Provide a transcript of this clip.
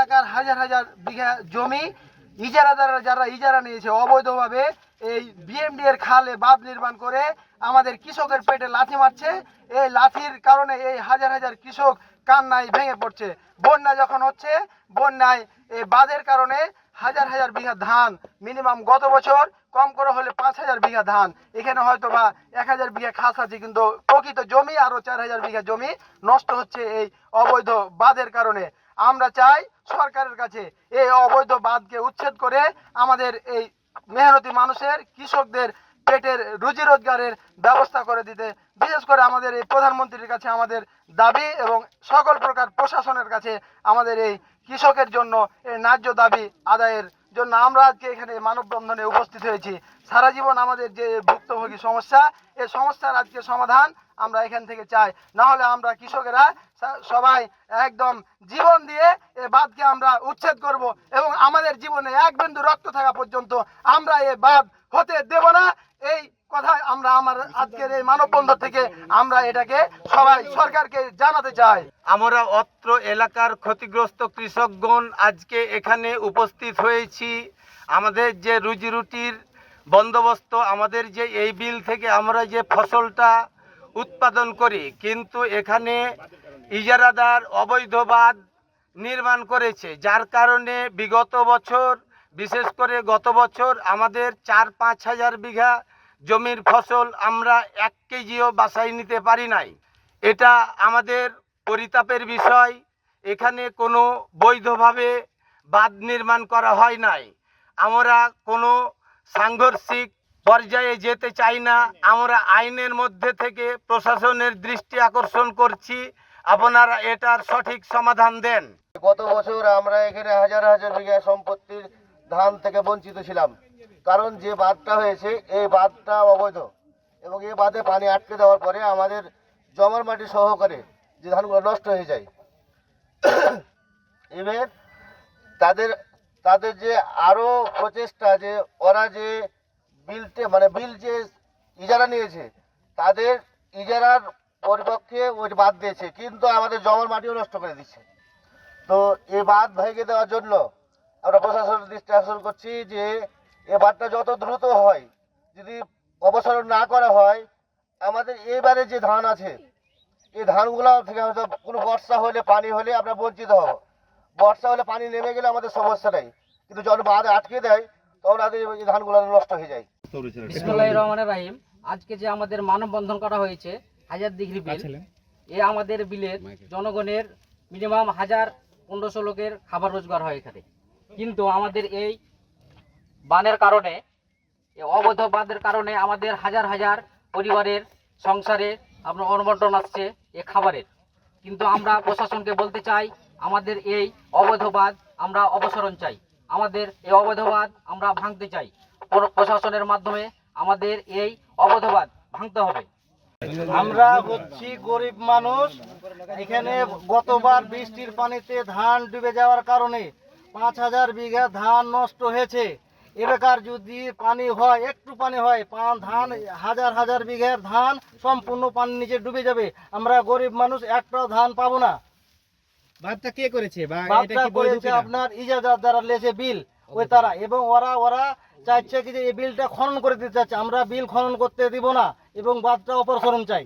এলাকার হাজার হাজার বিঘা জমি ইজারাদাররা যারা ইজারা নিয়েছে অবৈধভাবে এই বিএমডি এর খালে বাঁধ নির্মাণ করে আমাদের কৃষকের পেটে লাথি মারছে। এই লাথির কারণে এই হাজার হাজার কৃষক কান্নায় ভেঙে পড়ছে। বন্যা যখন হচ্ছে, বন্যায় এই বাঁধের কারণে হাজার হাজার বিঘা ধান, মিনিমাম গত বছর কম করে হলে 5,000 বিঘা ধান, এখানে হয়তো বা 1,000 বিঘা খাস আছে, কিন্তু প্রকৃত জমি আরো 4,000 বিঘা জমি নষ্ট হচ্ছে এই অবৈধ বাঁধের কারণে। আমরা চাই সরকারের কাছে এই অবৈধ বাঁধকে উচ্ছেদ করে আমাদের এই মেহনতি মানুষের, কৃষকদের পেটের রুজি রোজগারের ব্যবস্থা করে দিতে। বিশেষ করে আমাদের এই প্রধানমন্ত্রীর কাছে আমাদের দাবি এবং সকল প্রকার প্রশাসনের কাছে আমাদের এই কৃষকের জন্য এই ন্যায্য দাবি আদায়ের জন্য আমরা আজকে এখানে মানববন্ধনে উপস্থিত হয়েছি। সারা জীবন আমাদের যে ভুক্তভোগী সমস্যা, এই সমস্যার আজকে সমাধান আমরা এখান থেকে চাই। না হলে আমরা কৃষকেরা সবাই একদম জীবন দিয়ে এই বাঁধকে আমরা উচ্ছেদ করব এবং আমাদের জীবনে এক বিন্দু রক্ত থাকা পর্যন্ত আমরা এই বাঁধ হতে দেব না। এই কথা আমরা আমার আজকের এই মানববন্ধন থেকে আমরা এটাকে সবাই সরকারকে জানাতে চাই। আমরা অত্র এলাকার ক্ষতিগ্রস্ত কৃষকগণ আজকে এখানে উপস্থিত হয়েছি। আমাদের যে রুজি রুটির বন্দোবস্ত, আমাদের যে এই বিল থেকে আমরা যে ফসলটা উৎপাদন করি, কিন্তু এখানে ইজারাদার অবৈধ বাঁধ নির্মাণ করেছে, যার কারণে বিগত বছর, বিশেষ করে গত বছর আমাদের 4-5 হাজার বিঘা জমির ফসল আমরা 1 কেজিও বাসায় নিতে পারি নাই। এটা আমাদের পরিতাপের বিষয়। এখানে কোনো বৈধভাবে বাঁধ নির্মাণ করা হয় নাই। আমরা কোনো সাংঘর্ষিক পর্যায়ে যেতে চাই না। আমরা আইনের মধ্যে থেকে প্রশাসনের দৃষ্টি আকর্ষণ করছি, আপনারা এটার সঠিক সমাধান দেন। গত বছর আমরা এখানে হাজার হাজার বিঘা সম্পত্তির ধান থেকে বঞ্চিত ছিলাম, কারণ যে বাঁধটা হয়েছে এই বাঁধটা অবৈধ এবং এই বাঁধে পানি আটকে দেওয়ার পরে আমাদের জমার মাটি সহকারে যে ধানগুলো নষ্ট হয়ে যায়। এবার তাদের যে আরো প্রচেষ্টা, যে ওরা যে বিল যে ইজারা নিয়েছে, তাদের ইজারার পরিপক্ষে ওই বাঁধ দিয়েছে, কিন্তু আমাদের জমার মাটিও নষ্ট করে দিচ্ছে। তো এই বাঁধ ভেঙে দেওয়ার জন্য আমরা প্রশাসনের দৃষ্টি আকর্ষণ করছি যে এই বাঁধটা যত দ্রুত হয় যদি অপসারণ না করা হয়, আমাদের এবারে যে ধান আছে এই ধানগুলো থেকে হয়তো কোনো বর্ষা হলে, পানি হলে আমরা বঞ্চিত হব। বর্ষা হলে পানি নেমে গেলে আমাদের সমস্যা নেই, কিন্তু যখন বাঁধ আটকে দেয় তখন আমাদের এই ধানগুলো নষ্ট হয়ে যায়। বিসমিল্লাহির রহমানির রহিম। আজকে যে আমাদের মানববন্ধন করা হয়েছে হাজার দিঘি বিল, এ আমাদের বিলের জনগণের মিনিমাম 1000-1500 লোকের খাবার রোজগার হয় এখানে। কিন্তু আমাদের এই বানের কারণে, এই অবৈধ বাঁধের কারণে আমাদের হাজার হাজার পরিবারের সংসারে আপনার অনবন্টন আসছে এ খাবারের। কিন্তু আমরা প্রশাসনকে বলতে চাই, আমাদের এই অবৈধ বাঁধ আমরা অপসারণ চাই, আমাদের এই অবৈধ বাঁধ আমরা ভাঙতে চাই। প্রশাসনের মাধ্যমে আমাদের এই অবৈধ বাঁধ ভাঙতে হবে। আমরা হচ্ছি গরিব মানুষ। এখানে গতবার বৃষ্টির পানিতে ধান ডুবে যাওয়ার কারণে 5,000 বিঘা ধান নষ্ট হয়েছে। এবার যদি পানি হয়, একটু পানি হয়, ধান হাজার হাজার বিঘার ধান সম্পূর্ণ পানির নিচে ডুবে যাবে। আমরা গরিব মানুষ একটাও ধান পাবো না। বাঁধটা কে করেছে? বাঁধটা করেছে আপনার ইজারাদার যারা লেছে বিল, ওই তারা, এবং ওরা চাইছে কি যে এই বিলটা খনন করে দিতে চাচ্ছে। আমরা বিল খনন করতে দিব না এবং বাঁধটা অপসারণ চাই।